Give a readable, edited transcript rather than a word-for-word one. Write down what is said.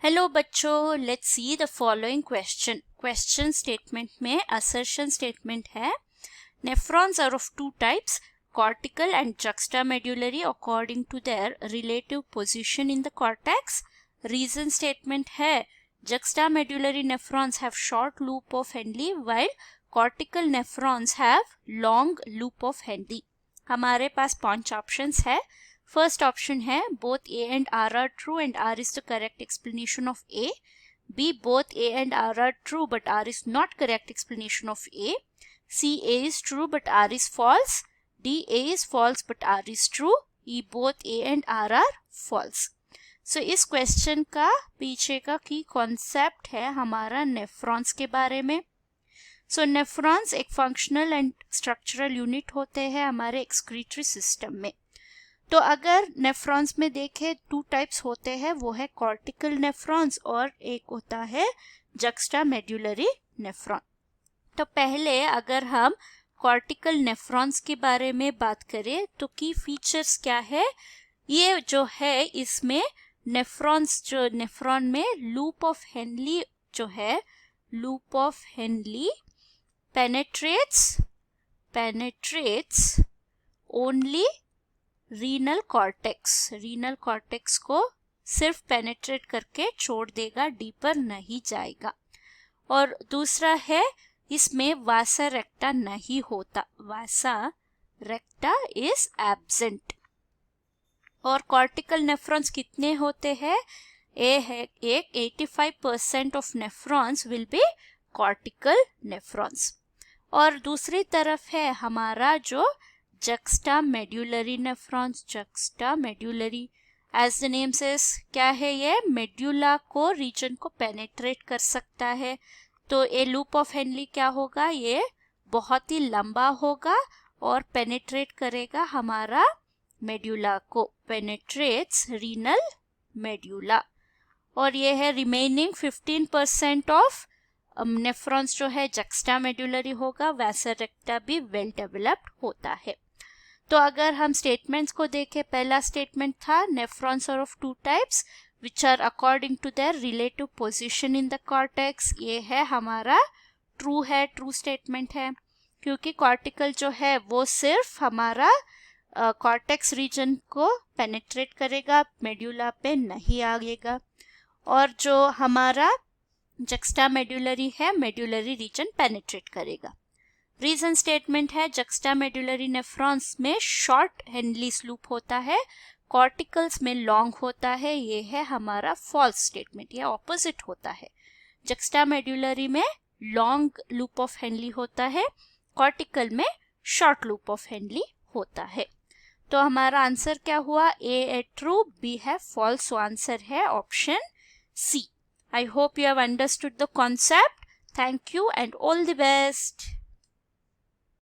Hello बच्चों, let's see the following question statement में assertion statement है nephrons are of two types, cortical and juxtamedullary according to their relative position in the cortex. Reason statement है juxtamedullary nephrons have short loop of Henle while cortical nephrons have long loop of Henle. हमारे पास 5 options है. First option है both A and R are true and R is the correct explanation of A. B, both A and R are true but R is not correct explanation of A. C, A is true but R is false. D, A is false but R is true. E, both A and R are false. So इस question का पीछे का की concept है हमारा nephrons के बारे में. सो नेफ्रॉन्स एक फंक्शनल एंड स्ट्रक्चरल यूनिट होते हैं हमारे एक्सक्रीटरी सिस्टम में. तो अगर नेफ्रॉन्स में देखें टू टाइप्स होते हैं, वो है कॉर्टिकल नेफ्रॉन्स और एक होता है जक्स्टामेड्युलरी नेफ्रॉन. तो पहले अगर हम कॉर्टिकल नेफ्रॉन्स के बारे में बात करें तो की फीचर्स क्या है. ये जो है इसमें नेफ्रॉन्स जो नेफ्रॉन में लूप ऑफ हेनली जो है loop of Henley penetrates only renal cortex को सिर्फ पेनेट्रेट करके छोड़ देगा, डीपर नहीं जाएगा. और दूसरा है इसमें वासा रेक्टा नहीं होता, वासा रेक्टा इज एब्सेंट. और कॉर्टिकल नेफ्रॉन्स कितने होते हैं? ए है एक 85% of nephrons will be cortical nephrons. और दूसरी तरफ है हमारा जो juxtamedullary nephrons. juxtamedullary as the name says क्या है, ये मेड्यूला को रीजन को पेनेट्रेट कर सकता है. तो ये लूप ऑफ हेनली क्या होगा, ये बहुत ही लंबा होगा और पेनेट्रेट करेगा हमारा मेड्यूला को, पेनेट्रेट्स रीनल मेड्यूला. और ये है रिमेनिंग 15% ऑफ नेफ्रॉन्स जो है जक्स्टामेड्युलरी होगा, वैसा रेक्टा भी वेल डेवलप्ड होता है. तो अगर हम स्टेटमेंट्स को देखें, पहला स्टेटमेंट था nephrons are of two types which are according to their relative position in the cortex. ये है हमारा ट्रू है, ट्रू स्टेटमेंट है, क्योंकि कॉर्टिकल जो है वो सिर्फ हमारा कॉर्टेक्स रीजन को पेनेट्रेट करेगा, मेड्यूला पे नहीं आएगा. और जो हमारा जक्स्टामेड्युलरी है मेड्यूलरी रीजन पेनेट्रेट करेगा. रीजन स्टेटमेंट है जक्स्टामेड्युलरी नेफ्रॉन्स में शॉर्ट हेनली लूप होता है, कॉर्टिकल्स में लॉन्ग होता है. ये है हमारा फॉल्स स्टेटमेंट, ये ऑपोजिट होता है. जक्स्टामेड्युलरी में लॉन्ग लूप ऑफ हेनली होता है, कॉर्टिकल में शॉर्ट लूप ऑफ हेनली होता है. तो हमारा आंसर क्या हुआ, ए ट्रू, बी है फॉल्स. सो आंसर है option C. I hope you have understood the concept. Thank you and all the best.